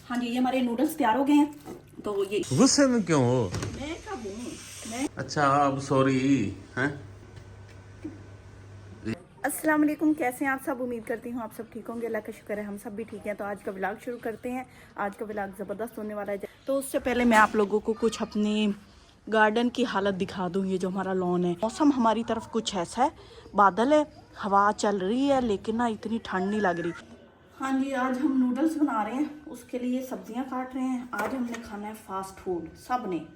हाँ जी, ये हमारे नूडल्स तैयार हो गए हैं। तो ये गुस्से में क्यों हो? मैं कब हूँ मैं। अच्छा अब सॉरी हैं। अस्सलाम वालेकुम, कैसे हैं आप सब? उम्मीद करती हूँ आप सब ठीक होंगे। अल्लाह का शुक्र है हम सब भी ठीक हैं। तो आज का व्लॉग शुरू करते हैं। आज का व्लॉग ज़बरदस्त होने वाला है। तो उससे पहले मैं आप लोगों को कुछ अपने गार्डन की हालत दिखा दूँ। ये जो हमारा लॉन है, मौसम हमारी तरफ कुछ ऐसा है, बादल है, हवा चल रही है, लेकिन ना इतनी ठंड नहीं लग रही। हाँ जी, आज हम नूडल्स बना रहे हैं, उसके लिए सब्जियां काट रहे हैं। आज हमने खाना है फास्ट फूड, सब ने।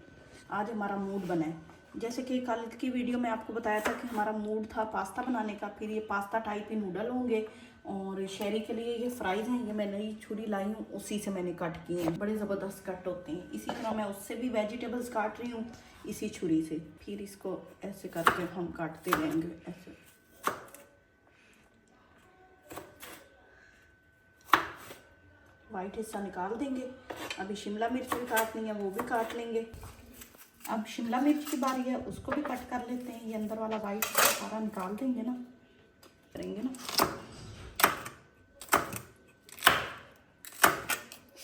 आज हमारा मूड बना है, जैसे कि कल की वीडियो में आपको बताया था कि हमारा मूड था पास्ता बनाने का। फिर ये पास्ता टाइप ही नूडल होंगे। और शहरी के लिए ये फ्राइज़ हैं, ये मैं नई छुरी लाई हूँ, उसी से मैंने कट किए हैं। बड़े ज़बरदस्त कट होते हैं। इसी तरह मैं उससे भी वेजिटेबल्स काट रही हूँ इसी छुरी से। फिर इसको ऐसे करके हम काटते रहेंगे ऐसे। वाइट हिस्सा निकाल देंगे। अभी शिमला मिर्च भी काटनी है, वो भी काट लेंगे। अब शिमला मिर्च की बारी है, उसको भी कट कर लेते हैं। ये अंदर वाला वाइट सारा निकाल देंगे ना, करेंगे ना।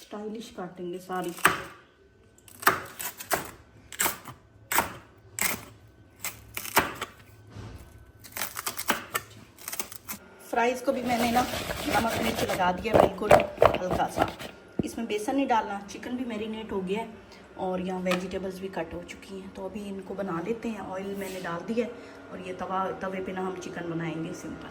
स्टाइलिश काटेंगे सारी। फ्राइज़ को भी मैंने ना नमक मिर्च लगा दिया बिल्कुल हल्का सा। इसमें बेसन नहीं डालना। चिकन भी मैरिनेट हो गया है और यहाँ वेजिटेबल्स भी कट हो चुकी हैं। तो अभी इनको बना लेते हैं। ऑयल मैंने डाल दिया है और ये तवे पे ना हम चिकन बनाएंगे सिंपल।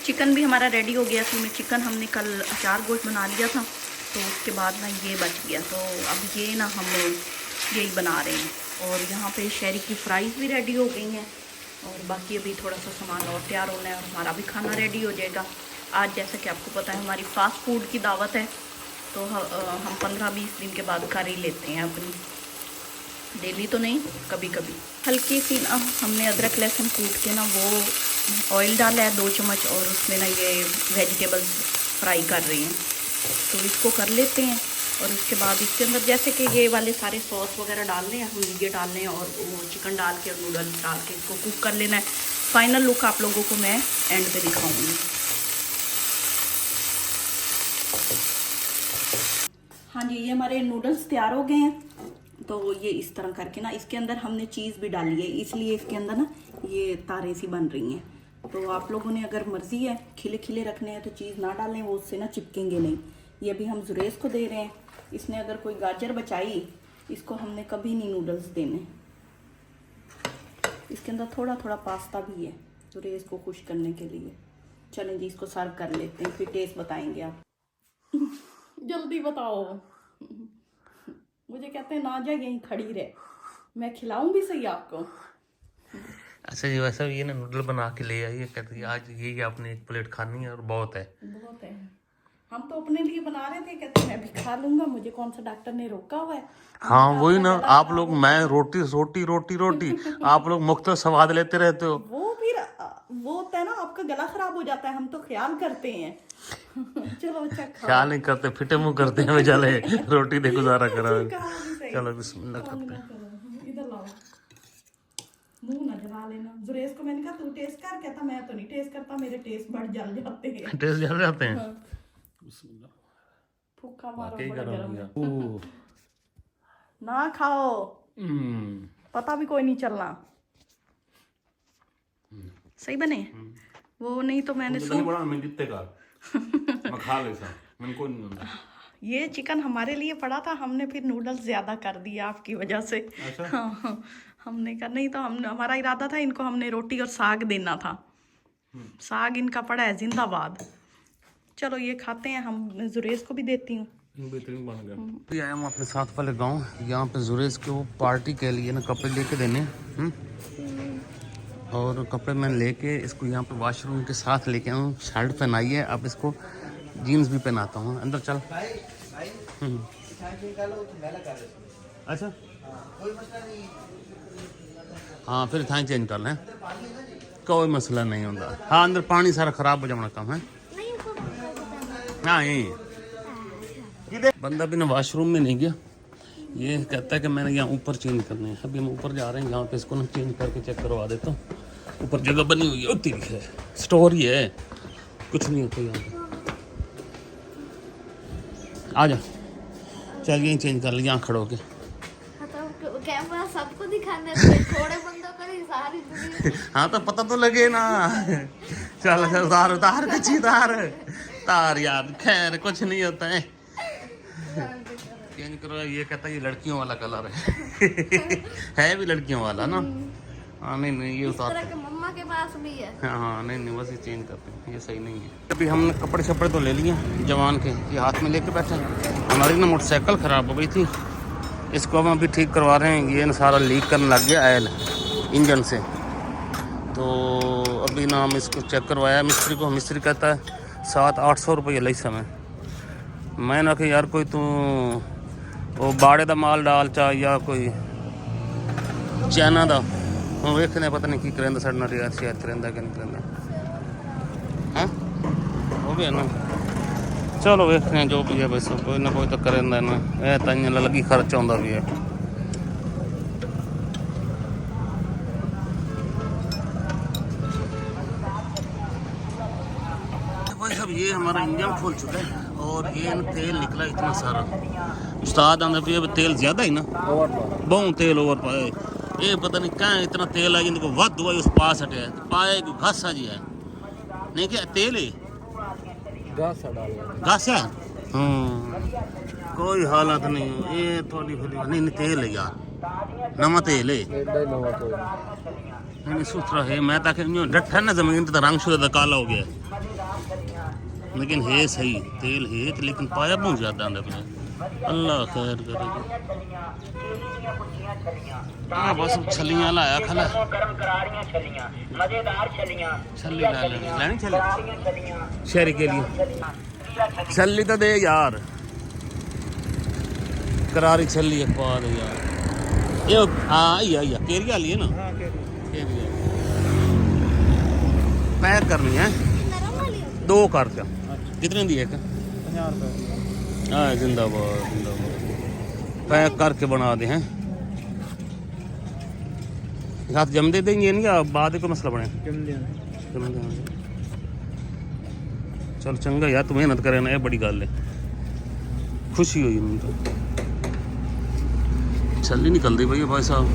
चिकन भी हमारा रेडी हो गया। असल में चिकन हमने कल अचार गोश्त बना लिया था, तो उसके बाद ना ये बच गया। तो अब ये ना हम यही बना रहे हैं। और यहाँ पे शहरी की फ्राइज़ भी रेडी हो गई हैं। और बाकी अभी थोड़ा सा सामान और तैयार होना है और हमारा भी खाना रेडी हो जाएगा। आज जैसा कि आपको पता है हमारी फ़ास्ट फूड की दावत है, तो हम 15-20 दिन के बाद कर ही लेते हैं अपनी। डेली तो नहीं, कभी कभी। हल्की सी ना हमने अदरक लहसुन कूट के ना वो ऑयल डाला है 2 चम्मच, और उसमें ना ये वेजिटेबल्स फ्राई कर रही हैं। तो इसको कर लेते हैं। और उसके बाद इसके अंदर जैसे कि ये वाले सारे सॉस वगैरह डालने हैं, हम ये डालने हैं और वो चिकन डाल के और नूडल्स डाल के इसको कुक कर लेना है। फाइनल लुक आप लोगों को मैं एंड पे दिखाऊंगी। हाँ जी, ये हमारे नूडल्स तैयार हो गए हैं। तो ये इस तरह करके ना, इसके अंदर हमने चीज़ भी डाली है, इसलिए इसके अंदर ना ये तारे सी बन रही हैं। तो आप लोगों ने अगर मर्जी है खिले खिले रखने हैं तो चीज़ ना डालें, वो उससे ना चिपकेंगे नहीं। ये अभी हम जुरेस को दे रहे हैं। इसने अगर कोई गाजर बचाई, इसको हमने कभी नहीं नूडल्स देने। इसके अंदर थोड़ा थोड़ा पास्ता भी है जुरेस को खुश करने के लिए। चलें जी, इसको सर्व कर लेते हैं, फिर टेस्ट बताएंगे आप। जल्दी बताओ। मुझे कहते हैं ना जा यहीं खड़ी रहे, मैं खिलाऊं भी सही आपको। अच्छा जी, वैसा ये ना नूडल बना के ले आइए, कहती है आज ये आपने 1 प्लेट खानी है और बहुत है। बहुत है। हम तो अपने लिए बना रहे थे, कहते मैं भी खा लूंगा, मुझे कौन सा डॉक्टर ने रोका हुआ है। हाँ वही ना, आप लोग मैं रोटी रोटी रोटी रोटी आप लोग मुख्तलिफ स्वाद लेते रहते हो। वो फिर वो होता है ना, आपका गला खराब हो जाता है, हम तो ख्याल करते हैं। चलो अच्छा खाओ। ख्याल नहीं करते, फिटे मुंह करते हैं बेचारे। रोटी दे गुजारा करा। सही। चलो बिस्मिल्लाह करते हैं। इधर लाओ, मुंह न जला लेना। जुरेस को मैंने कहा तू टेस्ट कर, कहता मैं तो नहीं टेस्ट करता, मेरे टेस्ट बड़ जल जाते हैं। टेस्ट जल जाते हैं। बिस्मिल्लाह। फूका मारो, वाकई बड़ा गरम गरम है। है। ना खाओ, पता भी कोई नहीं चलना। सही बने? वो नहीं तो मैंने मैं खा लेता, मैंने कोई नहीं। ये चिकन हमारे लिए पड़ा था, हमने फिर नूडल्स ज्यादा कर दिए आपकी वजह से। अच्छा? हाँ, हमने कहा नहीं तो हमारा इरादा था इनको हमने रोटी और साग देना था। साग इनका पड़ा है जिंदाबाद। चलो ये खाते हैं, हम जुरेस को भी देती हूँ। बेहतरीन बन गया। आया हूँ अपने साथ वाले गांव, यहाँ पे जुरेस के वो पार्टी के लिए ना कपड़े लेके देने। और कपड़े मैं लेके इसको यहाँ पे वॉशरूम के साथ लेके आऊँ। शर्ट पहनाई है, अब इसको जीन्स भी पहनाता हूँ। अंदर चल। अच्छा हाँ, फिर थाई चेंज कर लें, कोई मसला नहीं होता। हाँ अंदर पानी सारा खराब हो जाना कम है। हाँ यही बंदा भी ना वॉशरूम में नहीं गया, ये कहता है कि मैंने यहाँ ऊपर चेंज करने हैं। अभी हम ऊपर जा रहे हैं, यहाँ पे इसको ना चेंज करके चेक करवा देता हूँ। ऊपर जगह बनी हुई है, उतनी है, स्टोर ही है, कुछ नहीं होता यहाँ पे। आ जा। चल यहीं चेंज कर लिया, यहाँ खड़ो के। मतलब कैमरा सबको दिखाने से थोड़े बंदों को नहीं, सारी दुनिया। हाँ तो पता तो लगे ना। चल चल उतार उतार कच्ची तार तार यार, खैर कुछ नहीं होता है। चेंज करो, ये कहता है ये लड़कियों वाला कलर है भी लड़कियों वाला ना। हाँ नहीं नहीं ये इस उतार, तरह के मम्मा के पास भी है। हाँ नहीं नहीं बस ये चेंज करते हैं, ये सही नहीं है। अभी हमने कपड़े शपड़े तो ले लिए जवान के, ये हाथ में लेके बैठे हैं। हमारी ना मोटरसाइकिल ख़राब हो गई थी, इसको हम अभी ठीक करवा रहे हैं। ये ना सारा लीक करने लग गया ऑयल इंजन से, तो अभी ना हम इसको चेक करवाया मिस्त्री को। मिस्त्री कहता है 700-800 रुपये लई समय। मैं ना कि यार कोई तू वो बाड़े दा माल डाल चा या कोई चाइना दा, हम वेखने पता नहीं की करेंदा साढ़े नाल यार, शायद करेंदा कि नहीं करेंदा हैं, वो भी है ना। चलो वेखने हैं जो भी है, बस कोई ना कोई तो करेंदा ना, ये ताइयां लगी खर्च आउंदा भी है। भाई साहब ये हमारा इंजन खोल चुका है और ये ना तेल निकला इतना सारा। उस्ताद आंदा भी अब तेल ज़्यादा ही ना, बहुत तेल ओवर पाए। ये पता नहीं कहाँ इतना तेल है जिनको वध हुआ उस पास हटे पाए घासा जी है नहीं क्या तेल है घास है। कोई हालत नहीं ये थोड़ी फिर नहीं नहीं तेल है यार, नवा तेल है नहीं सुथरा है। मैं ताकि डट्ठा ना जमीन तो रंग शुरू काला हो गया, लेकिन है सही तेल है तो, लेकिन पाया बहुत ज़्यादा अंदर पे। अल्लाह खैर करे। हाँ बस छलियाँ लाया खला, छली ला लेनी छली शहरी के लिए। छली तो दे यार, करारी छली एक पा दे यार। ये हाँ आइया केरिया लिए ना, केरिया पैक करनी है 2 कर क्या कितने दी है? 50 रुपये। हाँ जिंदाबाद जिंदाबाद, पैक करके बना दे हैं। साथ जम दे देंगे नहीं या बाद को मसला बने? जम दे। चल चंगा यार, तू मेहनत करे ना, ये बड़ी गल है, खुशी हुई मैं तो। छली निकल दी भाई साहब,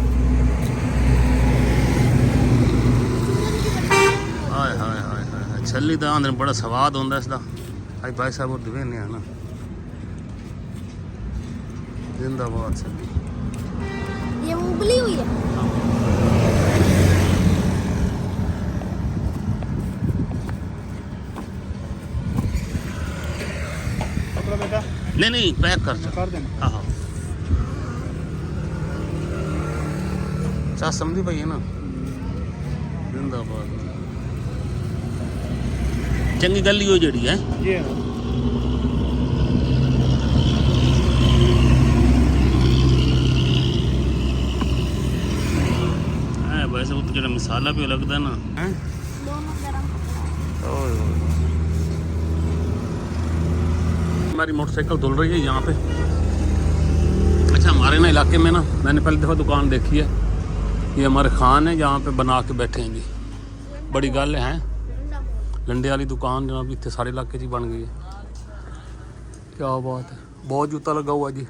हाय हाय हाय हाय। छली तो आंदे बड़ा स्वाद होंदा इसदा। आई भाई साहब और दिवे ने ना, जिंदाबाद छली। ये उबली हुई है। नहीं नहीं पैक कर देना। हाँ हाँ चाह समझी भाई है ना, जिंदाबाद। चंगी गल हो जड़ी है वैसे वो तो जरा मसाला भी लगता है ना है? हमारी मोटरसाइकिल धुल रही है यहाँ पे। अच्छा हमारे ना इलाके में ना, मैंने पहली दफ़ा दुकान देखी है, ये हमारे खान है जहाँ पे बना के बैठे हैं जी। बड़ी गल है लंडे वाली दुकान जनाब, इतने सारे इलाके जी बन गई है। क्या बात है, बहुत जूता लगा हुआ जी,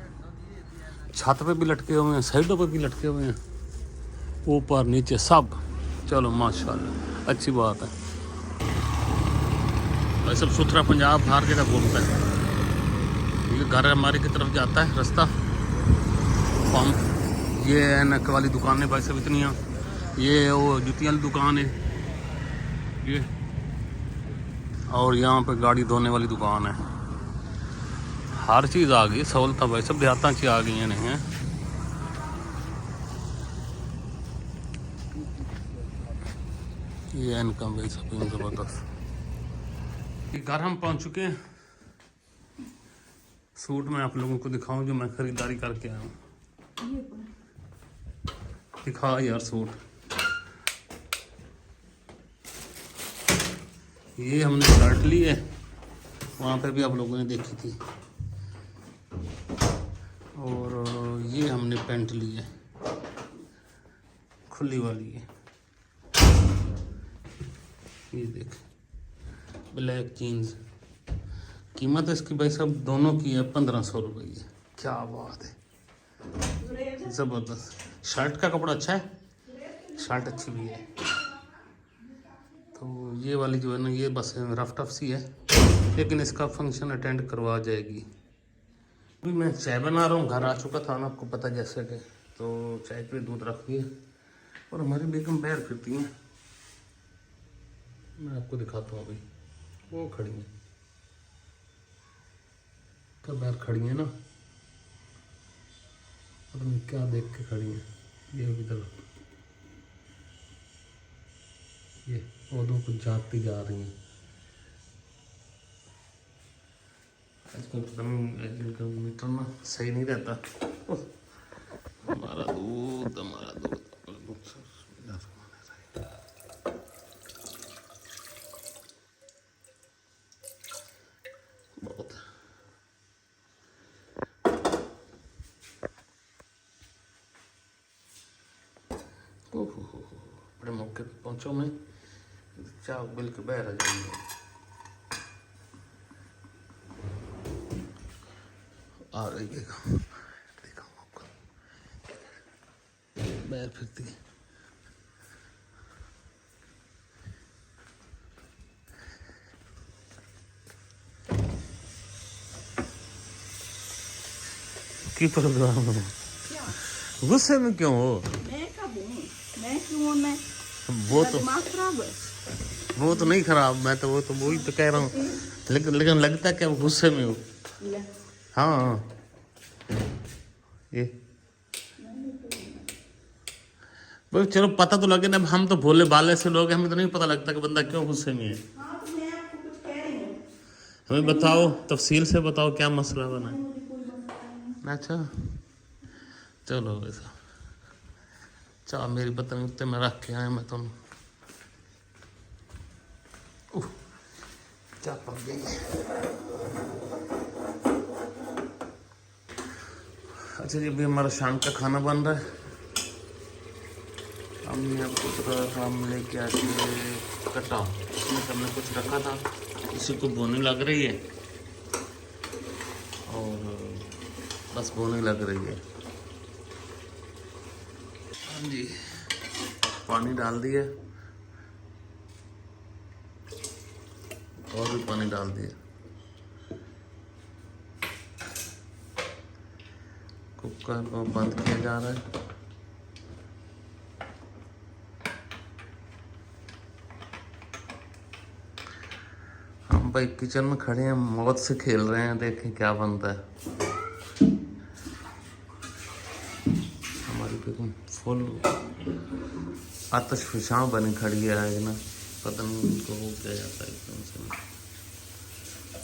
छत पे भी लटके हुए हैं, साइडों पे भी लटके हुए हैं, ऊपर नीचे सब। चलो माशाल्लाह अच्छी बात है। वैसे सुथरा पंजाब हर जगह घूमता है। ये घर हमारे की तरफ जाता है रास्ता, पंप, ये एनक वाली दुकानें भाई सब इतनी, ये वो जूतियाँ वाली दुकान है ये, और यहाँ पे गाड़ी धोने वाली दुकान है। हर चीज़ आ गई, सहूलत भाई सब देहातां च आ गई नहीं है। ये इनकम भाई सब ज़बरदस्त। घर हम पहुँच चुके हैं। सूट मैं आप लोगों को दिखाऊं जो मैं खरीदारी करके आया हूँ। दिखा यार सूट, ये हमने शर्ट ली है, वहाँ पे भी आप लोगों ने देखी थी, और ये हमने पैंट ली है खुली वाली है, ये देख ब्लैक जीन्स। कीमत इसकी भाई साहब दोनों की है 1500 रुपये, क्या बात है, जबरदस्त। शर्ट का कपड़ा अच्छा है, शर्ट अच्छी भी है। तो ये वाली जो है ना, ये बस रफ टफ सी है, लेकिन इसका फंक्शन अटेंड करवा जाएगी। अभी मैं चाय बना रहा हूँ, घर आ चुका था ना, आपको पता जैसे कि, तो चाय पे दूध रख दिया और हमारी बेगम पैर फिरती हैं। मैं आपको दिखाता हूँ, अभी वो खड़ी हैं, तो पैर खड़ी हैं ना, पता नहीं क्या देख के खड़ी हैं। ये इधर ये पौधों को जाती जा रही हैं। आजकल पता नहीं इनका मीटर ना सही नहीं रहता। हमारा दूध बहुत। ओहो, बड़े मौके पे पहुंचो मैं, चाव बिल के बहर आ जाएंगे। आ रही है, देखो मौका, बहर फिरती है। की प्रोग्राम हो, गुस्से में क्यों हो? मैं कब हूँ, मैं क्यों हूँ? मैं वो तो दिमाग खराब है। वो तो नहीं खराब, मैं तो वो तो वही तो कह रहा हूँ, लेकिन लगता है कि वो गुस्से में हो। हाँ ये भाई चलो पता तो लगे ना, हम तो भोले भाले से लोग हैं, हमें तो नहीं पता लगता कि बंदा क्यों गुस्से में है। हाँ तो मैं आपको कुछ कह रही हूँ। हमें बताओ, तफसील से बताओ क्या मसला बना है। मुझे कोई मसला नहीं। अच्छा चलो वैसा, चाह मेरी पत्नी उत्ते में रख के आया मैं तुम। चाह पक गई है। अच्छा जी, अभी हमारा शाम का खाना बन रहा है। हमने अब कुछ हम लेके आके कटा, इसमें हमने कुछ रखा था, इसी को बोने लग रही है और बस बोने लग रही है। हाँ जी, पानी डाल दिया और भी पानी डाल दिया। कुकर को बंद किया जा रहा है। हम भाई किचन में खड़े हैं, मौत से खेल रहे हैं, देखें क्या बनता है। हमारी बेगम फुल आतश फिशां बनी खड़ी है ना, पता नहीं उनको हो क्या जाता है एकदम से,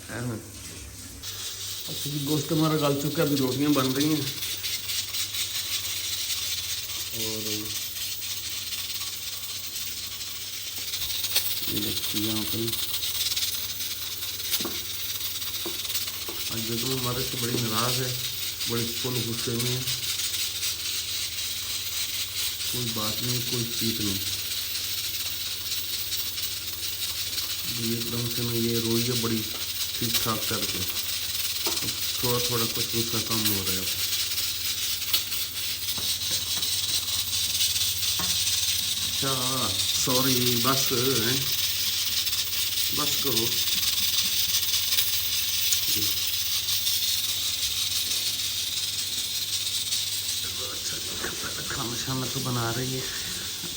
है ना। अच्छा जी, गोश्त हमारा गल चुका है, अभी रोटियां बन रही हैं और ये देखिए यहाँ पर जब हमारे से बड़ी नाराज है, बड़ी फुल गुस्से में है। कोई बात नहीं, कोई चीज नहीं, एकदम से मैं ये रोई है बड़ी ठीक ठाक करके, थोड़ा थोड़ा कुछ गुस्सा कम हो रहा है। अच्छा सॉरी, बस है, बस करो। खाना शाना तो बना रही है,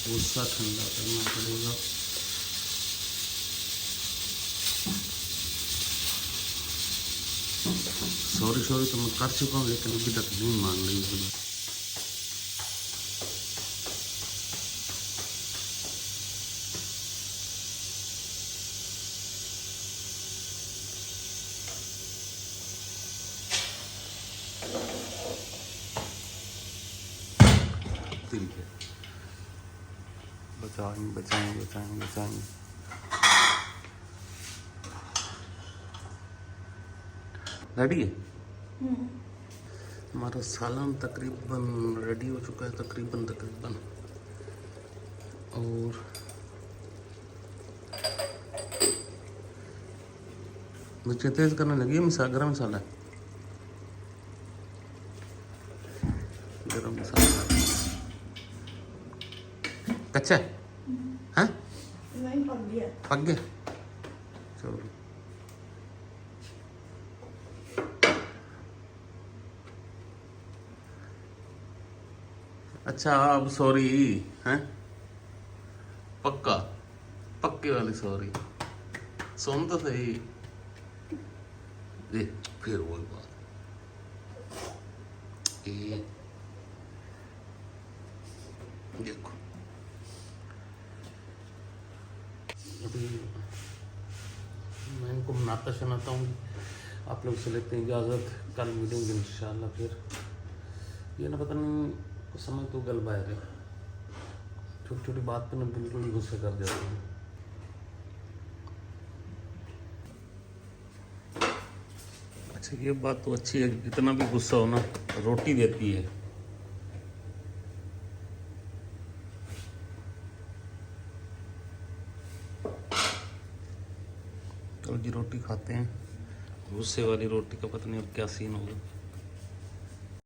गुस्सा ठंडा करना पड़ेगा। सॉरी तो मैं कर चुका हूँ, लेकिन अभी तक नहीं मान रही है। ठीक है, बचाएंगे। रेडी है हमारा सालन, तकरीबन रेडी हो चुका है, तकरीबन। और मिर्ची तेज करने लगी है, गरम मसाला गरम मसाला कच्चा है हाँ? नहीं पक गया। पक गया चलो। अच्छा अब सॉरी हैं पक्का पक्के वाली सॉरी सुन तो सही ये फिर वही बात ये देखो अभी मैं इनको बनाता शनाता हूँ आप लोग से लेते हैं इजाज़त कल मिलेंगे इंशाल्लाह फिर ये ना पता नहीं कुछ समय तो गल बाहर है छोटी छोटी बात पे ना बिल्कुल ही गुस्से कर देते हैं। अच्छा ये बात तो अच्छी है कितना भी गुस्सा हो ना रोटी देती है। चलो जी रोटी खाते हैं गुस्से वाली रोटी का पता नहीं अब क्या सीन होगा।